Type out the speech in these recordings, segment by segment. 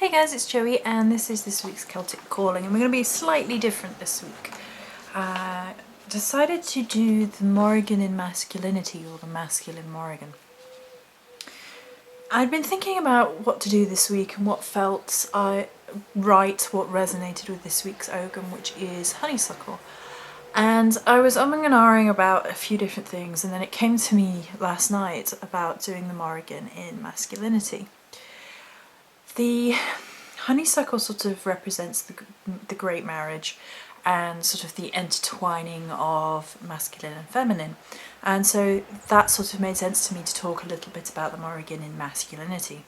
Hey guys, it's Joey and this is this week's Celtic Calling, and we're going to be slightly different this week. Decided to do the Morrigan in masculinity, or the masculine Morrigan. I'd been thinking about what to do this week and what felt right, what resonated with this week's Ogham, which is honeysuckle. And I was umming and ahhing about a few different things, and then it came to me last night about doing the Morrigan in masculinity. The honeysuckle sort of represents the great marriage and sort of the intertwining of masculine and feminine, and so that sort of made sense to me to talk a little bit about the Morrigan in masculinity.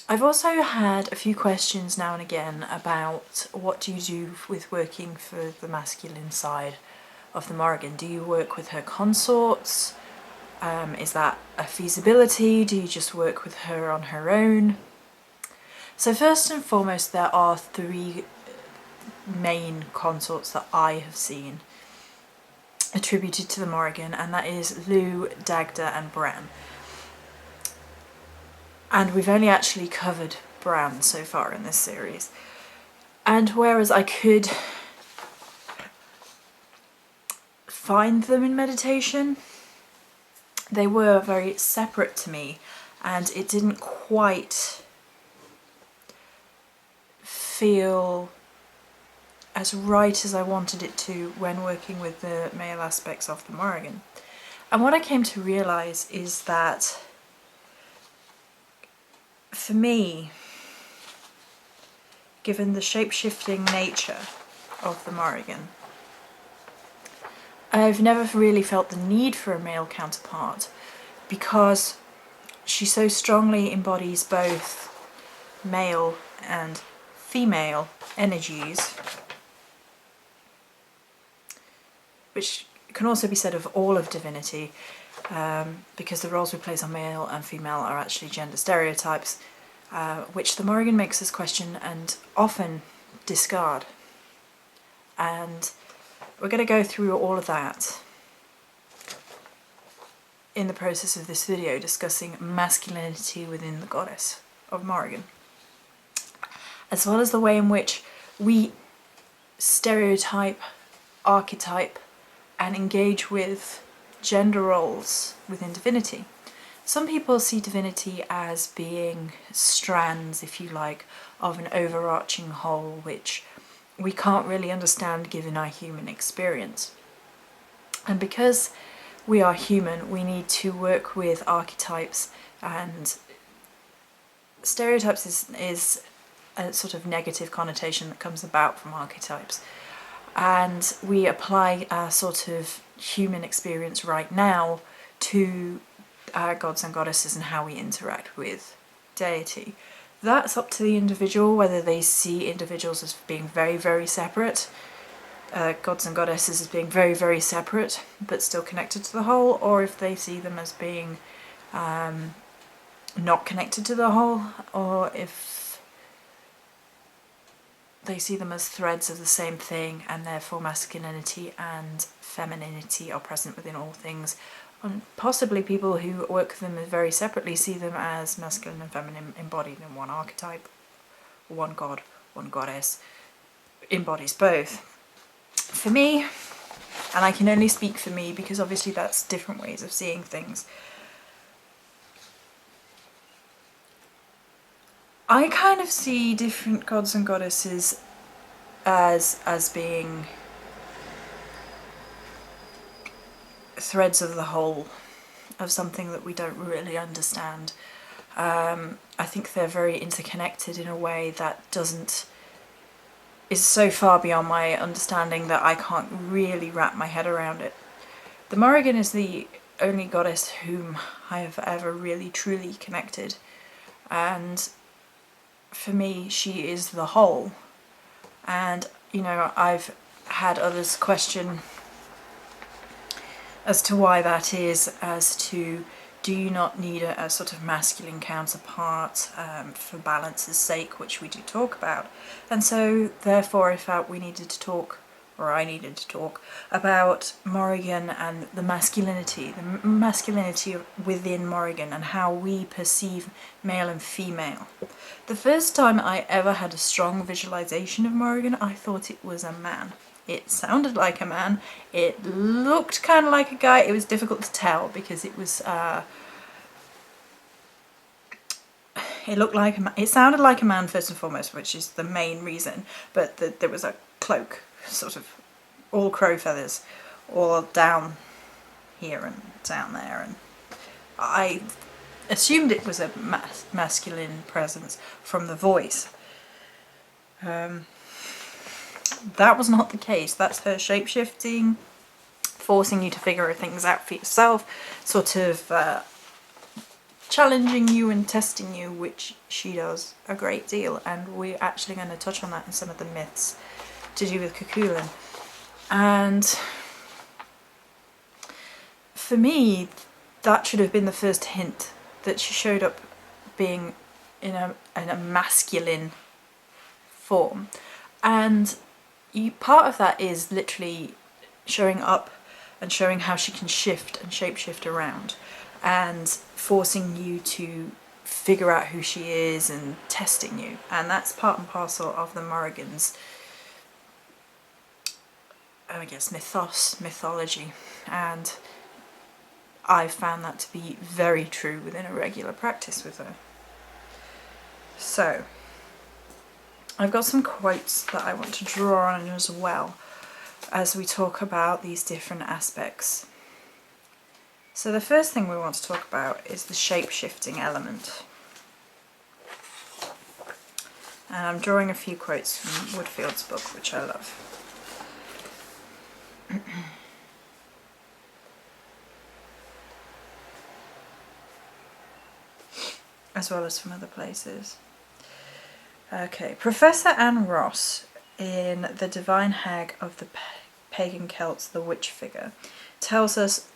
I've also had a few questions now and again about what do you do with working for the masculine side of the Morrigan. Do you work with her consorts? Is that a feasibility? Do you just work with her on her own? So first and foremost, there are three main consorts that I have seen attributed to the Morrigan, and that is Lou, Dagda and Bran. And we've only actually covered Bran so far in this series. And whereas I could find them in meditation, they were very separate to me, and it didn't quite feel as right as I wanted it to when working with the male aspects of the Morrigan. And what I came to realise is that for me, given the shape-shifting nature of the Morrigan, I've never really felt the need for a male counterpart because she so strongly embodies both male and female energies, which can also be said of all of divinity, because the roles we place on male and female are actually gender stereotypes, which the Morrigan makes us question and often discard. And we're going to go through all of that in the process of this video, discussing masculinity within the goddess of Morrigan, as well as the way in which we stereotype, archetype, and engage with gender roles within divinity. Some people see divinity as being strands, if you like, of an overarching whole, which we can't really understand given our human experience. And because we are human, we need to work with archetypes, and stereotypes is a sort of negative connotation that comes about from archetypes. And we apply our sort of human experience right now to our gods and goddesses and how we interact with deity. That's up to the individual, whether they see individuals as being very, very separate, gods and goddesses as being very, very separate but still connected to the whole, or if they see them as being not connected to the whole, or if they see them as threads of the same thing, and therefore masculinity and femininity are present within all things. And possibly people who work with them very separately see them as masculine and feminine embodied in one archetype. One god, one goddess embodies both. For me, and I can only speak for me because obviously that's different ways of seeing things, I kind of see different gods and goddesses as being threads of the whole of something that we don't really understand. I think they're very interconnected in a way that is so far beyond my understanding that I can't really wrap my head around it. The Morrigan is the only goddess whom I have ever really truly connected, and for me she is the whole. And you know, I've had others question as to why that is, as to do you not need a sort of masculine counterpart for balance's sake, which we do talk about. And so therefore I felt we needed to talk or I needed to talk about Morrigan and the masculinity within Morrigan and how we perceive male and female. The first time I ever had a strong visualization of Morrigan, I thought it was a man. It sounded like a man. It looked kind of like a guy. It was difficult to tell because it was. It sounded like a man first and foremost, which is the main reason. But there was a cloak, sort of all crow feathers, all down here and down there, and I assumed it was a masculine presence from the voice. That was not the case. That's her shape-shifting, forcing you to figure things out for yourself, sort of challenging you and testing you, which she does a great deal, and we're actually going to touch on that in some of the myths to do with Cuchulainn. And for me, that should have been the first hint that she showed up being in a masculine form. And part of that is literally showing up and showing how she can shift and shapeshift around and forcing you to figure out who she is and testing you. And that's part and parcel of the Morrigan's, I guess, mythology. And I found that to be very true within a regular practice with her. So, I've got some quotes that I want to draw on as well as we talk about these different aspects. So the first thing we want to talk about is the shape-shifting element. And I'm drawing a few quotes from Woodfield's book, which I love. As well as from other places. Okay, Professor Anne Ross, in The Divine Hag of the Pagan Celts, the Witch Figure, tells us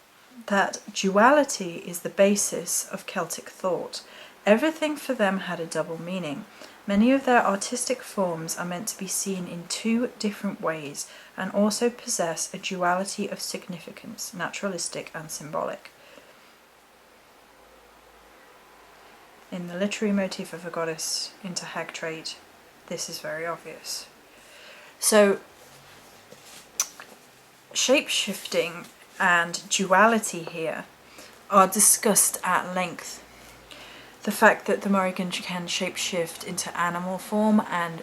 that duality is the basis of Celtic thought. Everything for them had a double meaning. Many of their artistic forms are meant to be seen in two different ways and also possess a duality of significance, naturalistic and symbolic. In the literary motif of a goddess into hag trait, this is very obvious. So, shape-shifting and duality here are discussed at length. The fact that the Morrigan can shapeshift into animal form and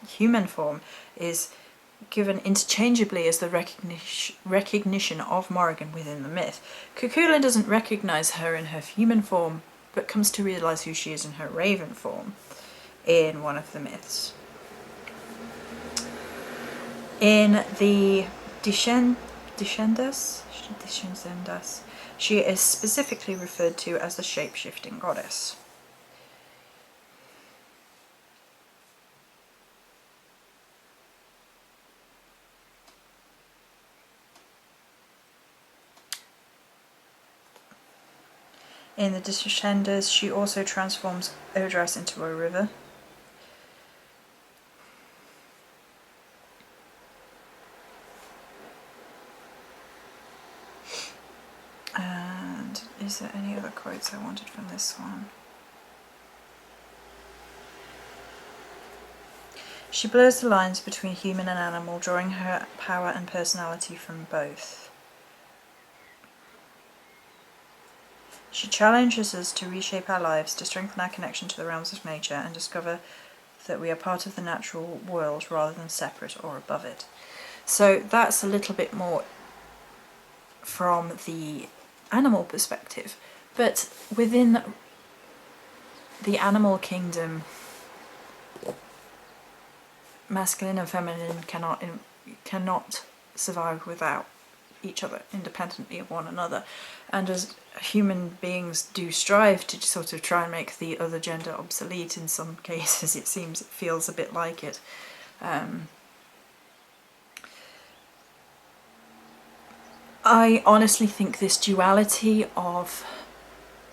human form is given interchangeably as the recognition of Morrigan within the myth. Cuchulainn doesn't recognise her in her human form, but comes to realise who she is in her raven form in one of the myths. In the Descendas, she is specifically referred to as the shape-shifting goddess. In the Descendas, she also transforms Odras into a river. And is there any other quotes I wanted from this one? She blurs the lines between human and animal, drawing her power and personality from both. She challenges us to reshape our lives, to strengthen our connection to the realms of nature, and discover that we are part of the natural world rather than separate or above it. So that's a little bit more from the animal perspective, but within the animal kingdom, masculine and feminine cannot survive without each other, independently of one another. And as human beings do strive to sort of try and make the other gender obsolete in some cases, it feels a bit like it. I honestly think this duality of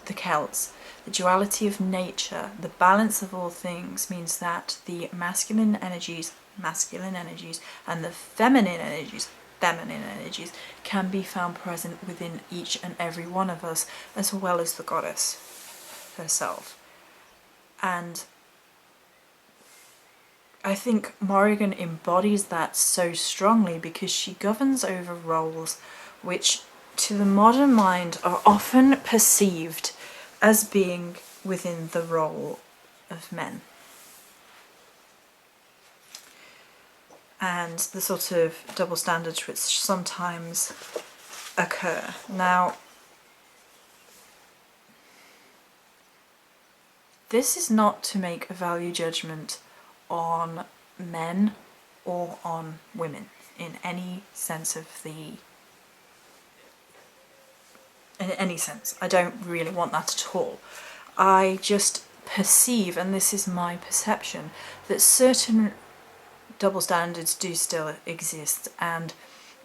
the Celts, the duality of nature, the balance of all things, means that the masculine energies masculine energies, and the feminine energies can be found present within each and every one of us, as well as the goddess herself. And I think Morrigan embodies that so strongly because she governs over roles which to the modern mind are often perceived as being within the role of men. And the sort of double standards which sometimes occur. Now, this is not to make a value judgment on men or on women in any sense of the... in any sense. I don't really want that at all. I just perceive, and this is my perception, that certain double standards do still exist, and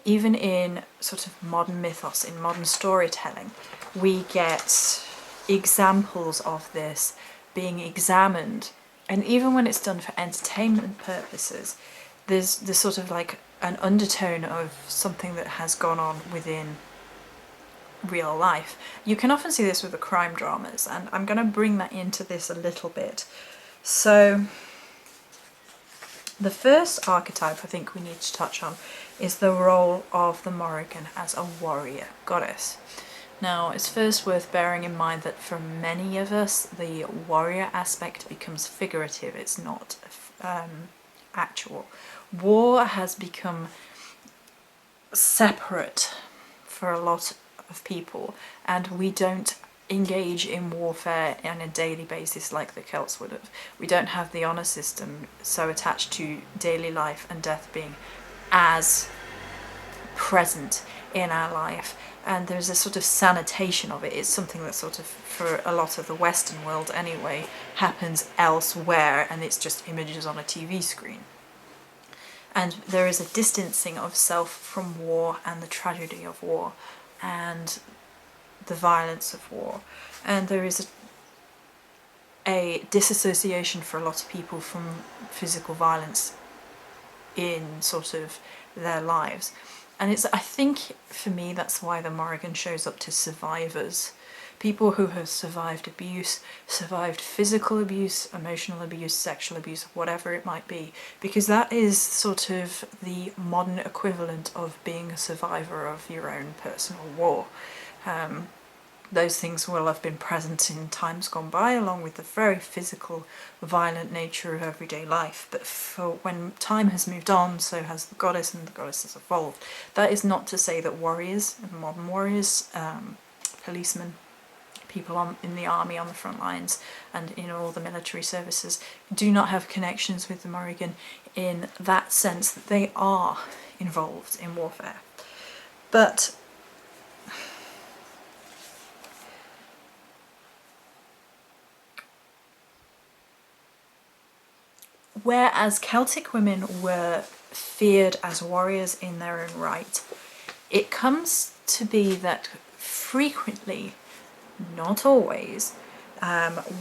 even in sort of modern mythos, in modern storytelling, we get examples of this being examined. And even when it's done for entertainment purposes, there's sort of like an undertone of something that has gone on within real life. You can often see this with the crime dramas, and I'm going to bring that into this a little bit. So the first archetype I think we need to touch on is the role of the Morrigan as a warrior goddess. Now, it's first worth bearing in mind that for many of us, the warrior aspect becomes figurative, it's not actual. War has become separate for a lot of people, and we don't engage in warfare on a daily basis like the Celts would have. We don't have the honour system so attached to daily life and death being as present in our life, and there's a sort of sanitation of it. It's something that sort of, for a lot of the Western world anyway, happens elsewhere, and it's just images on a TV screen. And there is a distancing of self from war and the tragedy of war and the violence of war, and there is a disassociation for a lot of people from physical violence in sort of their lives. And it's, I think for me, that's why the Morrigan shows up to survivors, people who have survived abuse, survived physical abuse, emotional abuse, sexual abuse, whatever it might be, because that is sort of the modern equivalent of being a survivor of your own personal war. Those things will have been present in times gone by, along with the very physical, violent nature of everyday life. But for when time has moved on, so has the goddess, and the goddess has evolved. That is not to say that warriors, modern warriors, policemen, people in the army on the front lines and in all the military services do not have connections with the Morrigan in that sense that they are involved in warfare. But whereas Celtic women were feared as warriors in their own right, it comes to be that frequently, not always,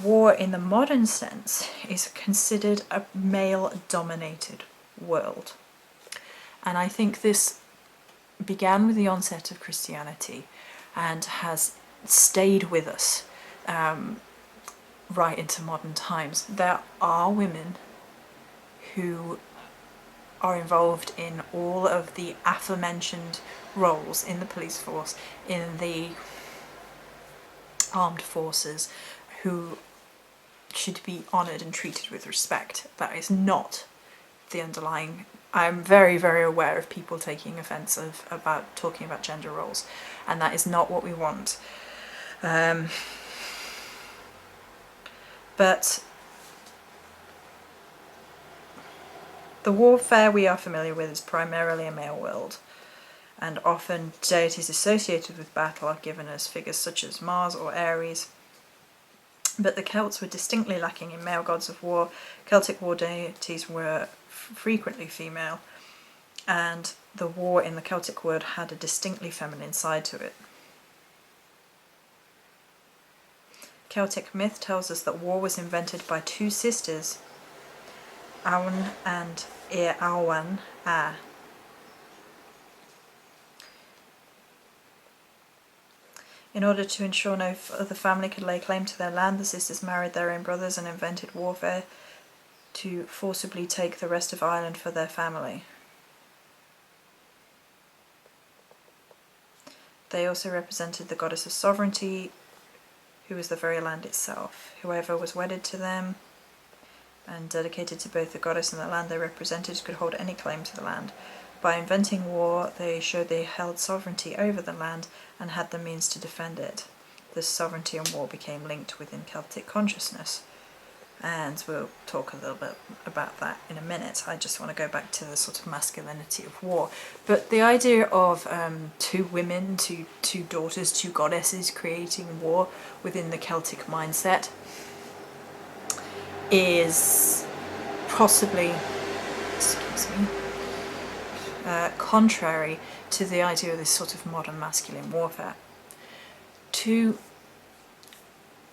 war in the modern sense is considered a male-dominated world. And I think this began with the onset of Christianity and has stayed with us right into modern times. There are women who are involved in all of the aforementioned roles in the police force, in the armed forces, who should be honoured and treated with respect. That is not the underlying... I'm very, very aware of people taking offence about talking about gender roles, and that is not what we want. But the warfare we are familiar with is primarily a male world, and often deities associated with battle are given as figures such as Mars or Ares. But the Celts were distinctly lacking in male gods of war. Celtic war deities were frequently female, and the war in the Celtic world had a distinctly feminine side to it. Celtic myth tells us that war was invented by two sisters Awn and Ir Awan A. In order to ensure no other family could lay claim to their land, the sisters married their own brothers and invented warfare to forcibly take the rest of Ireland for their family. They also represented the goddess of sovereignty, who was the very land itself. Whoever was wedded to them and dedicated to both the goddess and the land they represented could hold any claim to the land. By inventing war, they showed they held sovereignty over the land and had the means to defend it. This sovereignty and war became linked within Celtic consciousness. And we'll talk a little bit about that in a minute. I just want to go back to the sort of masculinity of war. But the idea of two women, two daughters, two goddesses creating war within the Celtic mindset is possibly, contrary to the idea of this sort of modern masculine warfare. To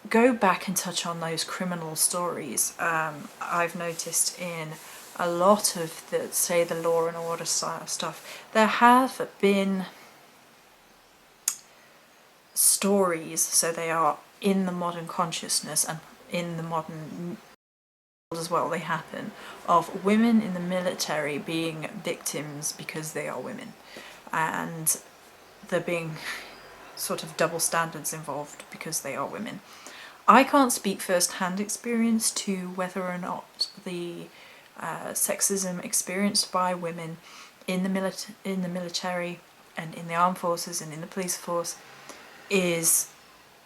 go back and touch on those criminal stories, I've noticed in a lot of the, say, the law and order stuff, there have been stories, so they are in the modern consciousness and in the modern as well, they happen, of women in the military being victims because they are women, and there being sort of double standards involved because they are women. I can't speak first-hand experience to whether or not the sexism experienced by women in the military and in the armed forces and in the police force is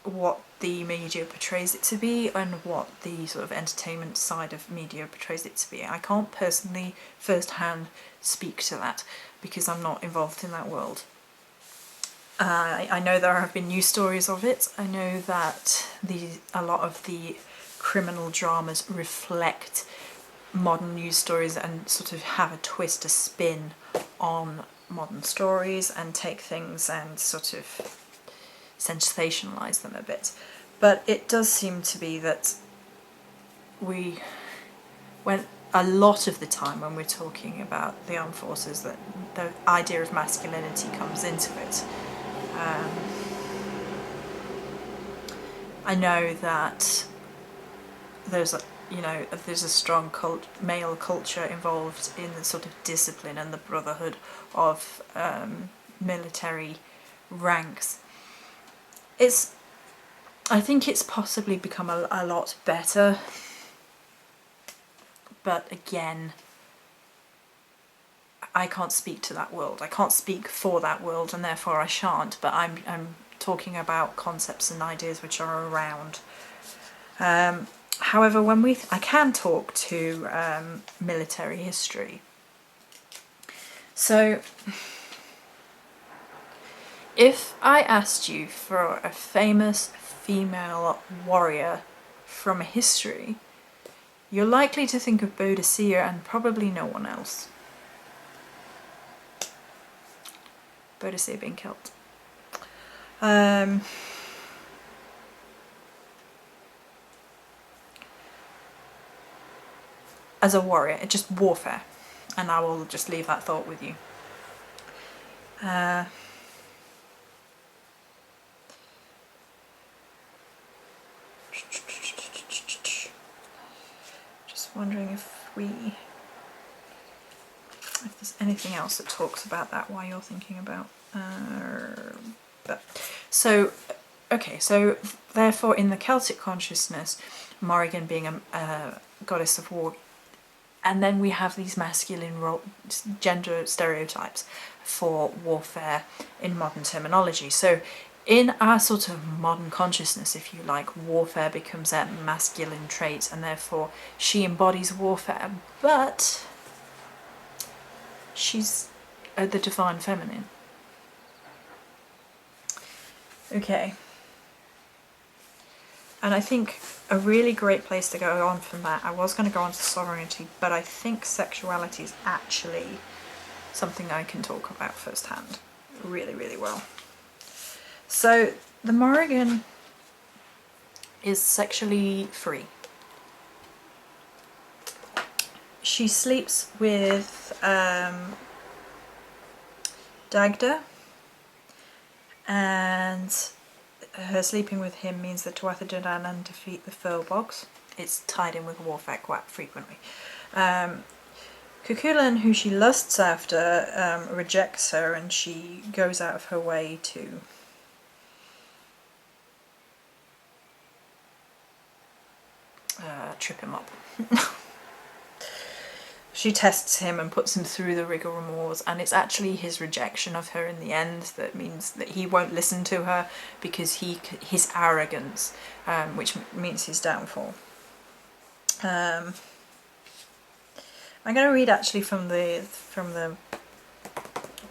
what the media portrays it to be and what the sort of entertainment side of media portrays it to be. I can't personally first-hand speak to that because I'm not involved in that world. I know there have been news stories of it. I know that a lot of the criminal dramas reflect modern news stories and sort of have a twist, a spin on modern stories and take things and sort of sensationalise them a bit. But it does seem to be that when a lot of the time when we're talking about the armed forces, that the idea of masculinity comes into it. I know that there's a strong male culture involved in the sort of discipline and the brotherhood of military ranks. I think it's possibly become a lot better, but again, I can't speak to that world. I can't speak for that world, and therefore I shan't. But I'm talking about concepts and ideas which are around. However, I can talk to military history. So, if I asked you for a famous female warrior from history, you're likely to think of Boadicea and probably no one else. Boadicea being Celt. As a warrior, it's just warfare, and I will just leave that thought with you. Just wondering if there's anything else that talks about that while you're thinking about. So therefore in the Celtic consciousness, Morrigan being a goddess of war, and then we have these masculine gender stereotypes for warfare in modern terminology. So in our sort of modern consciousness, if you like, warfare becomes a masculine trait, and therefore she embodies warfare, but she's the divine feminine. Okay. And I think a really great place to go on from that, I was going to go on to sovereignty, but I think sexuality is actually something I can talk about firsthand really, really well. So the Morrigan is sexually free. she sleeps with Dagda, and her sleeping with him means that Tuatha Dé Danann defeat the Furbolgs. It's tied in with warfare quite frequently. Cuchulainn, who she lusts after, rejects her, and she goes out of her way to trip him up. She tests him and puts him through the rigmaroles, and it's actually his rejection of her in the end that means that he won't listen to her, because his arrogance, which means his downfall. I'm going to read actually from the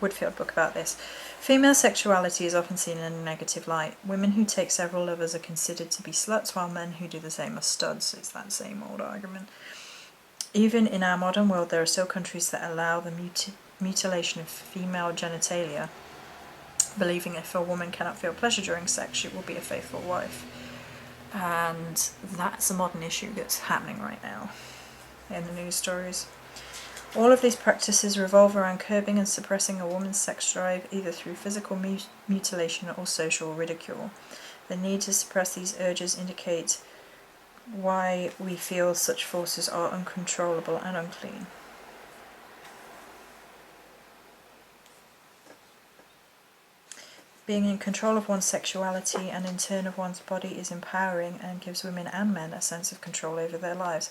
Woodfield book about this. Female sexuality is often seen in a negative light. Women who take several lovers are considered to be sluts, while men who do the same are studs. It's that same old argument. Even in our modern world, there are still countries that allow the mutilation of female genitalia, believing if a woman cannot feel pleasure during sex, she will be a faithful wife. And that's a modern issue that's happening right now in the news stories. All of these practices revolve around curbing and suppressing a woman's sex drive, either through physical mutilation or social ridicule. The need to suppress these urges indicates why we feel such forces are uncontrollable and unclean. Being in control of one's sexuality and in turn of one's body is empowering and gives women and men a sense of control over their lives.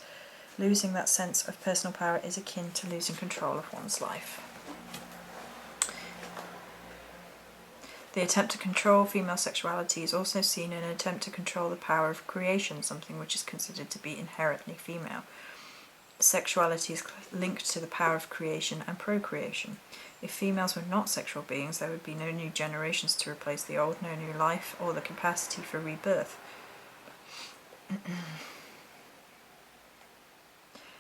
Losing that sense of personal power is akin to losing control of one's life. The attempt to control female sexuality is also seen in an attempt to control the power of creation, something which is considered to be inherently female. Sexuality is linked to the power of creation and procreation. If females were not sexual beings, there would be no new generations to replace the old, no new life, or the capacity for rebirth.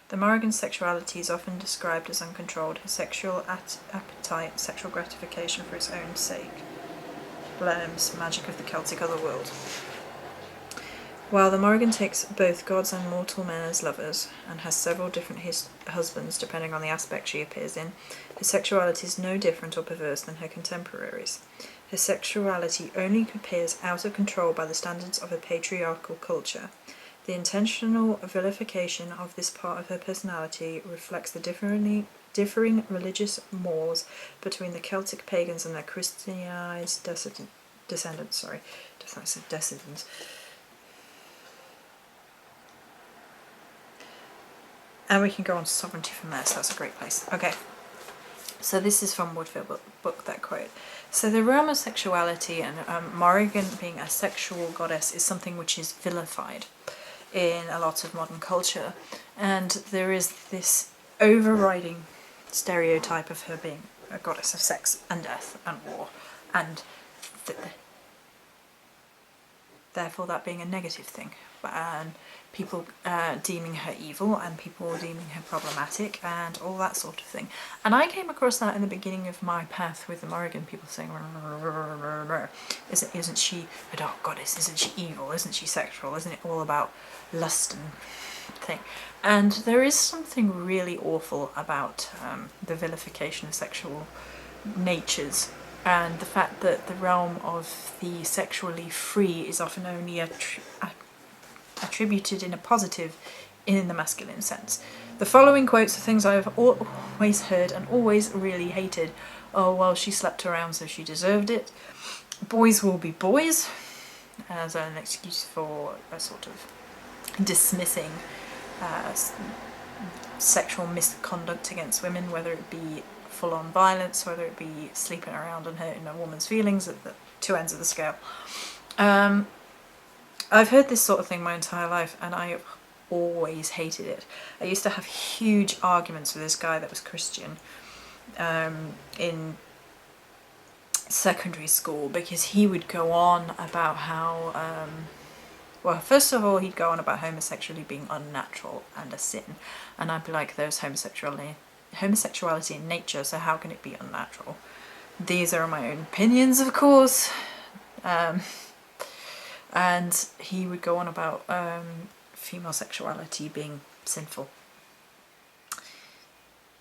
The Morrigan's sexuality is often described as uncontrolled, her sexual appetite, sexual gratification for its own sake. Blem's Magic of the Celtic Otherworld. While the Morrigan takes both gods and mortal men as lovers, and has several different husbands depending on the aspect she appears in, her sexuality is no different or perverse than her contemporaries. Her sexuality only appears out of control by the standards of a patriarchal culture. The intentional vilification of this part of her personality reflects the differing religious mores between the Celtic pagans and their Christianized descendants. And we can go on to sovereignty from there, so that's a great place. Okay, so this is from Woodfield book, that quote. So the realm of sexuality and Morrigan being a sexual goddess is something which is vilified in a lot of modern culture, and there is this overriding stereotype of her being a goddess of sex and death and war, and therefore that being a negative thing, and people deeming her evil and people deeming her problematic and all that sort of thing. And I came across that in the beginning of my path with the Morrigan, people saying, isn't she a dark goddess, isn't she evil, isn't she sexual, isn't it all about lust and thing? And there is something really awful about the vilification of sexual natures, and the fact that the realm of the sexually free is often only attributed in a positive in the masculine sense. The following quotes are things I've always heard and always really hated. Oh, well, she slept around so she deserved it. Boys will be boys, as an excuse for a sort of dismissing sexual misconduct against women, whether it be full-on violence, whether it be sleeping around and hurting a woman's feelings, at the two ends of the scale. I've heard this sort of thing my entire life, and I have always hated it. I used to have huge arguments with this guy that was Christian in secondary school, because he would go on about how, well, first of all, he'd go on about homosexuality being unnatural and a sin, and I'd be like, there's homosexuality in nature, so how can it be unnatural? These are my own opinions, of course. And he would go on about female sexuality being sinful.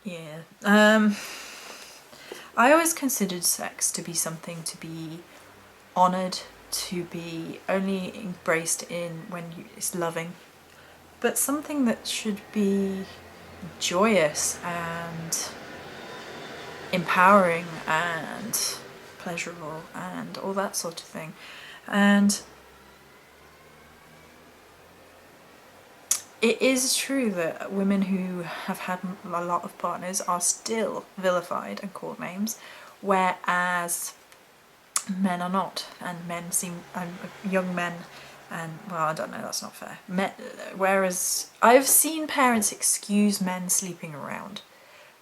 Yeah. I always considered sex to be something to be honoured, to be only embraced in when it's loving, but something that should be joyous and empowering and pleasurable and all that sort of thing. And it is true that women who have had a lot of partners are still vilified and called names, whereas men are not, and men seem, young men, and well, I don't know, that's not fair. Whereas I've seen parents excuse men sleeping around,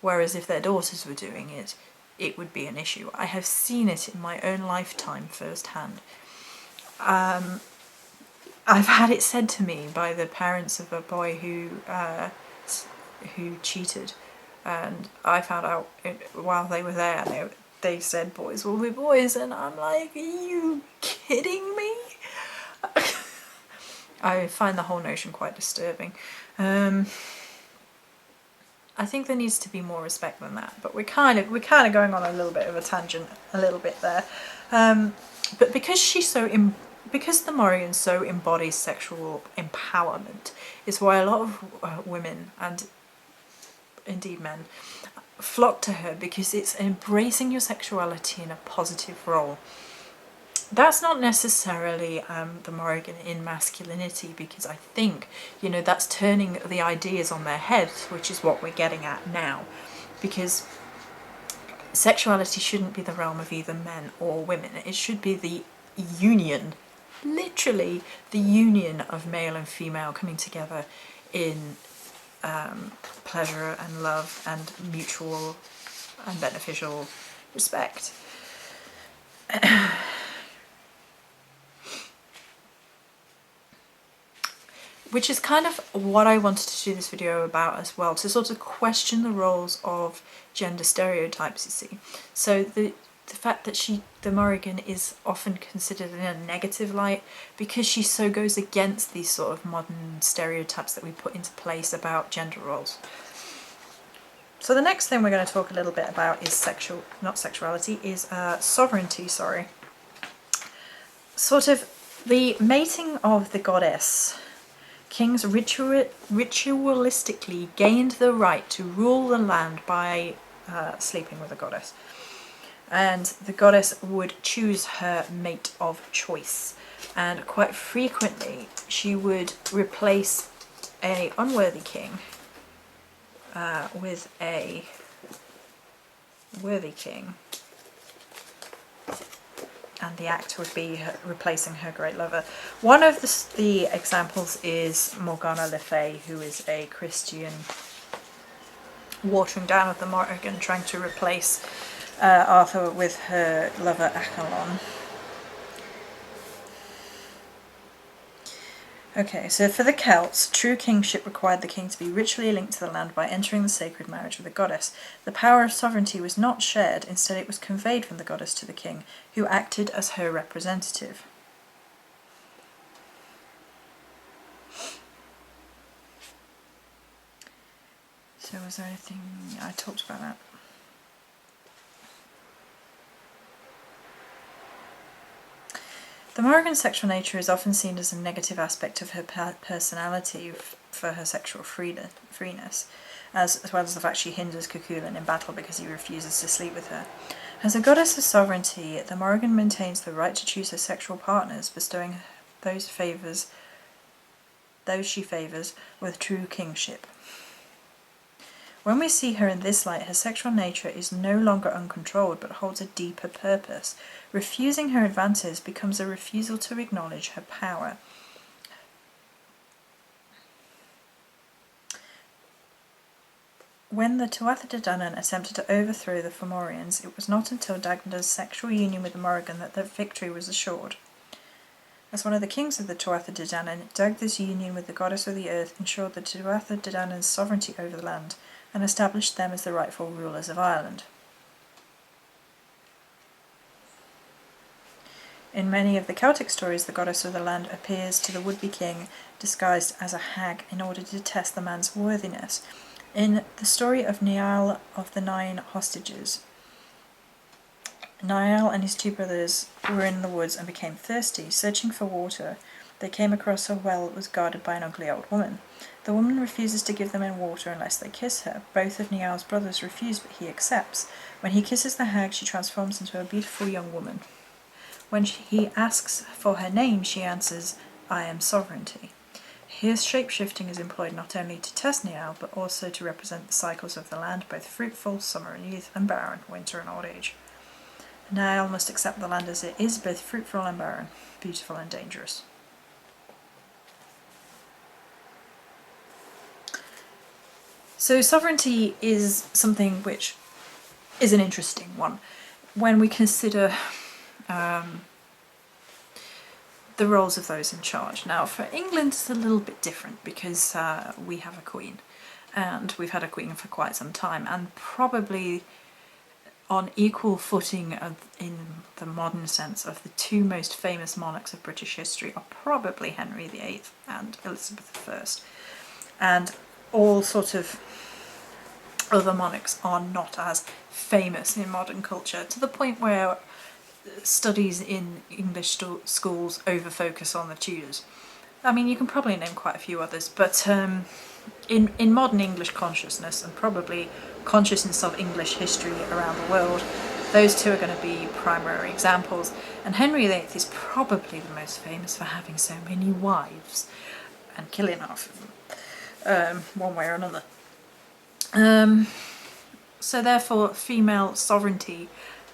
whereas if their daughters were doing it, it would be an issue. I have seen it in my own lifetime firsthand. I've had it said to me by the parents of a boy who cheated, and I found out while they were there. They said boys will be boys, and I'm like, are you kidding me? I find the whole notion quite disturbing. I think there needs to be more respect than that, but we're kind of going on a little bit of a tangent, a little bit there. But because the Morrigan so embodies sexual empowerment, is why a lot of women and indeed men flock to her, because it's embracing your sexuality in a positive role. That's not necessarily the Morrigan in masculinity, because I think, that's turning the ideas on their heads, which is what we're getting at now. Because sexuality shouldn't be the realm of either men or women. It should be the union, literally the union of male and female coming together in pleasure and love and mutual and beneficial respect. Which is kind of what I wanted to do this video about as well, to sort of question the roles of gender stereotypes, you see. So the fact that the Morrigan is often considered in a negative light because she so goes against these sort of modern stereotypes that we put into place about gender roles. So the next thing we're going to talk a little bit about is sovereignty, sorry. Sort of the mating of the goddess. Kings ritualistically gained the right to rule the land by sleeping with a goddess. And the goddess would choose her mate of choice. And quite frequently she would replace an unworthy king with a worthy king. And the act would be replacing her great lover. One of the examples is Morgana Le Fay, who is a Christian watering down of the Morrigan, trying to replace Arthur with her lover Accolon. Okay, so for the Celts, true kingship required the king to be ritually linked to the land by entering the sacred marriage with a goddess. The power of sovereignty was not shared, instead it was conveyed from the goddess to the king, who acted as her representative. So was there anything... I talked about that. The Morrigan's sexual nature is often seen as a negative aspect of her personality for her sexual freeness, as well as the fact she hinders Cuchulainn in battle because he refuses to sleep with her. As a goddess of sovereignty, the Morrigan maintains the right to choose her sexual partners, bestowing those she favours with true kingship. When we see her in this light, her sexual nature is no longer uncontrolled but holds a deeper purpose. Refusing her advances becomes a refusal to acknowledge her power. When the Tuatha De Danann attempted to overthrow the Fomorians, it was not until Dagnda's sexual union with the Morrigan that their victory was assured. As one of the kings of the Tuatha De Danann, Dagda's union with the goddess of the earth ensured the Tuatha De Danann's sovereignty over the land, and established them as the rightful rulers of Ireland. In many of the Celtic stories, the goddess of the land appears to the would-be king disguised as a hag in order to test the man's worthiness. In the story of Niall of the Nine Hostages, Niall and his two brothers were in the woods and became thirsty. Searching for water, they came across a well that was guarded by an ugly old woman. The woman refuses to give them any water unless they kiss her. Both of Niall's brothers refuse, but he accepts. When he kisses the hag, she transforms into a beautiful young woman. When he asks for her name, she answers, "I am Sovereignty." Here shape-shifting is employed not only to test Niall, but also to represent the cycles of the land, both fruitful, summer and youth, and barren, winter and old age. Niall must accept the land as it is, both fruitful and barren, beautiful and dangerous. So sovereignty is something which is an interesting one when we consider the roles of those in charge. Now, for England, it's a little bit different because we have a queen, and we've had a queen for quite some time, and probably on equal footing in the modern sense of the two most famous monarchs of British history are probably Henry VIII and Elizabeth I. And all sort of other monarchs are not as famous in modern culture, to the point where studies in English schools over-focus on the Tudors. I mean, you can probably name quite a few others, but in modern English consciousness, and probably consciousness of English history around the world, those two are going to be primary examples. And Henry VIII is probably the most famous for having so many wives and killing half of them, one way or another. So therefore, female sovereignty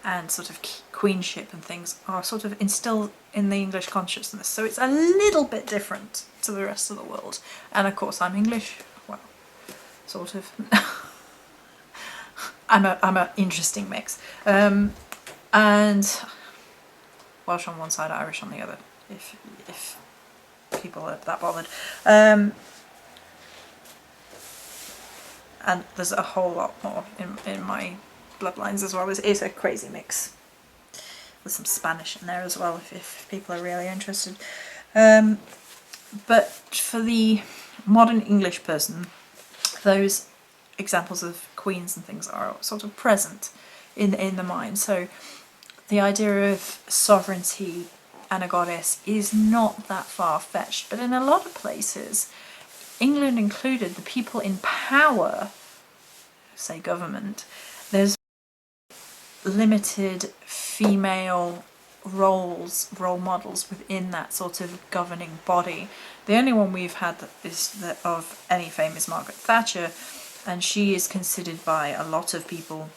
and sort of queenship and things are sort of instilled in the English consciousness. So it's a little bit different to the rest of the world. And of course, I'm English. Well, sort of. I'm a interesting mix. And Welsh on one side, Irish on the other, if people are that bothered. And there's a whole lot more in my bloodlines as well. It's a crazy mix. There's some Spanish in there as well if people are really interested. But for the modern English person, those examples of queens and things are sort of present in the mind. So the idea of sovereignty and a goddess is not that far-fetched, but in a lot of places, England included, the people in power, say government, there's limited female role models within that sort of governing body. The only one we've had is that of any fame is Margaret Thatcher, and she is considered by a lot of people,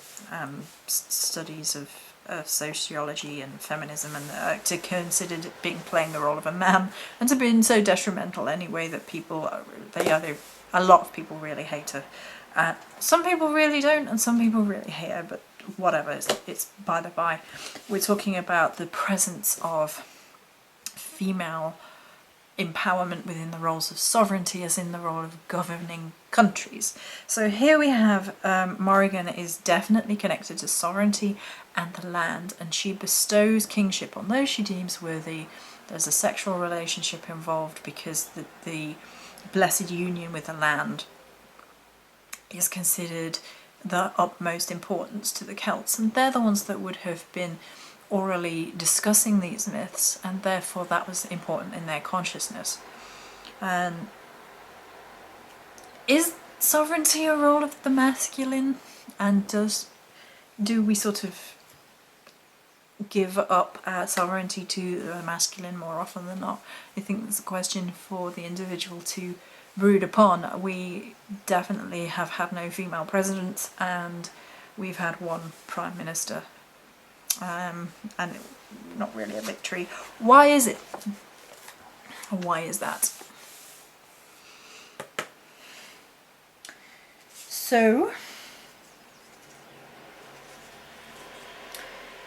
studies of sociology and feminism, and to consider playing the role of a man, and to be so detrimental anyway that a lot of people really hate her. Some people really don't, and some people really hate her, but whatever, it's by the by. We're talking about the presence of female empowerment within the roles of sovereignty, as in the role of governing countries. So here we have Morrigan is definitely connected to sovereignty and the land, and she bestows kingship on those she deems worthy. There's a sexual relationship involved because the blessed union with the land is considered the utmost importance to the Celts, and they're the ones that would have been orally discussing these myths, and therefore that was important in their consciousness. And is sovereignty a role of the masculine, and do we sort of give up our sovereignty to the masculine more often than not? I think that's a question for the individual to brood upon. We definitely have had no female presidents, and we've had one prime minister, and not really a victory. Why is it? Why is that? So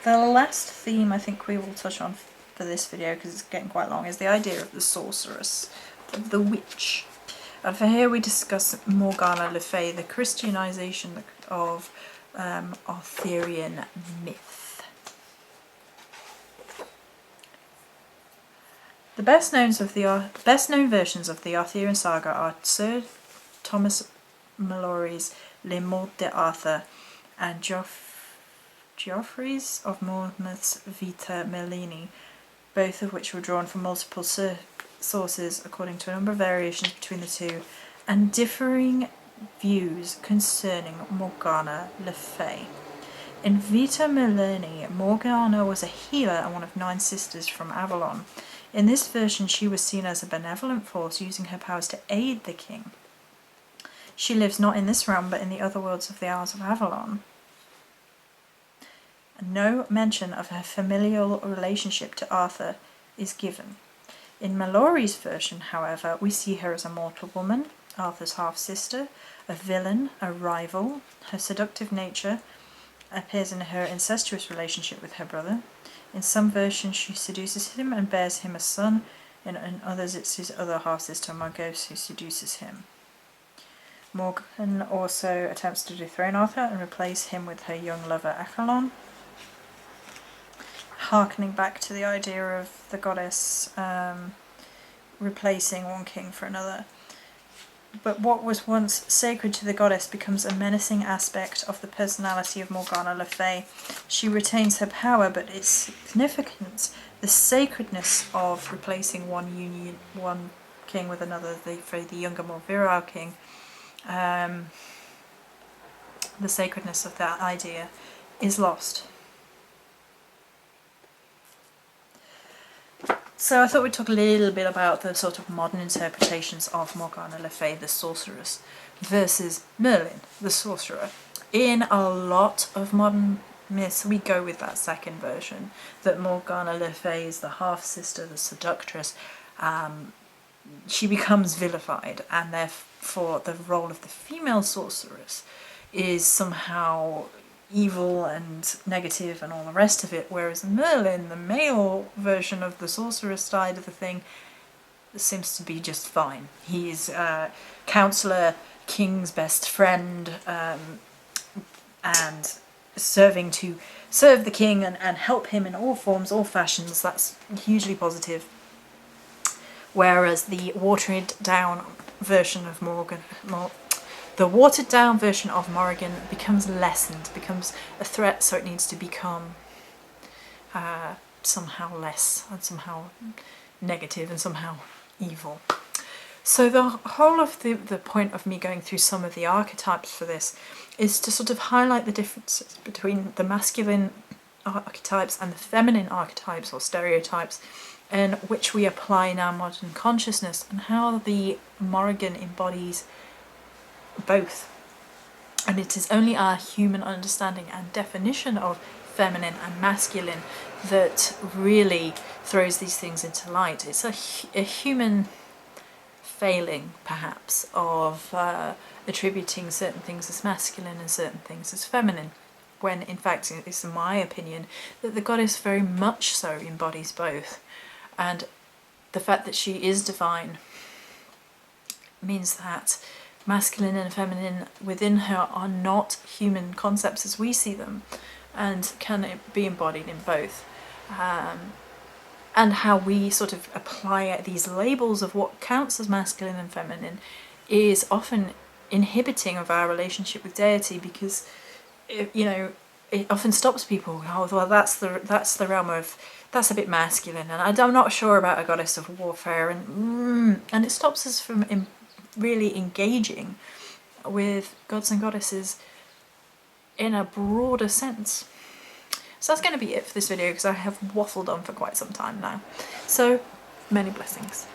the last theme I think we will touch on for this video, because it's getting quite long, is the idea of the sorceress, the witch. And for here we discuss Morgana Le Fay, the Christianization of Arthurian myth. The best known versions of the Arthurian saga are Sir Thomas Malory's Les Morts d'Arthur, and Geoffrey's of Monmouth's Vita Merlini, both of which were drawn from multiple sources according to a number of variations between the two, and differing views concerning Morgana Le Fay. In Vita Merlini, Morgana was a healer and one of 9 sisters from Avalon. In this version, she was seen as a benevolent force using her powers to aid the king. She lives not in this realm but in the other worlds of the Isles of Avalon. No mention of her familial relationship to Arthur is given. In Malory's version, however, we see her as a mortal woman, Arthur's half-sister, a villain, a rival. Her seductive nature appears in her incestuous relationship with her brother. In some versions she seduces him and bears him a son, in others it's his other half-sister Margaux who seduces him. Morgan also attempts to dethrone Arthur and replace him with her young lover Achelon, harkening back to the idea of the goddess replacing one king for another. But what was once sacred to the goddess becomes a menacing aspect of the personality of Morgana Le Fay. She retains her power, but its significance, the sacredness of replacing one king with another, for the younger, more virile king, the sacredness of that idea is lost. So I thought we'd talk a little bit about the sort of modern interpretations of Morgana Le Fay, the sorceress, versus Merlin, the sorcerer. In a lot of modern myths, we go with that second version, that Morgana Le Fay is the half-sister, the seductress. She becomes vilified, and therefore the role of the female sorceress is somehow evil and negative and all the rest of it, whereas Merlin, the male version of the sorceress side of the thing, seems to be just fine. He's a counsellor, king's best friend, and serving to serve the king and help him in all forms, all fashions. That's hugely positive. Whereas the watered down version of Morrigan becomes lessened, becomes a threat, so it needs to become somehow less and somehow negative and somehow evil. So the whole of the point of me going through some of the archetypes for this is to sort of highlight the differences between the masculine archetypes and the feminine archetypes or stereotypes, in which we apply in our modern consciousness, and how the Morrigan embodies both. And it is only our human understanding and definition of feminine and masculine that really throws these things into light. It's a human failing, perhaps, of attributing certain things as masculine and certain things as feminine, when in fact it's in my opinion that the goddess very much so embodies both. And the fact that she is divine means that masculine and feminine within her are not human concepts as we see them, and can be embodied in both. And how we sort of apply these labels of what counts as masculine and feminine is often inhibiting of our relationship with deity, because it often stops people. Oh, well, that's the realm of, that's a bit masculine, and I'm not sure about a goddess of warfare, and it stops us from really engaging with gods and goddesses in a broader sense. So that's going to be it for this video, because I have waffled on for quite some time now. So, many blessings.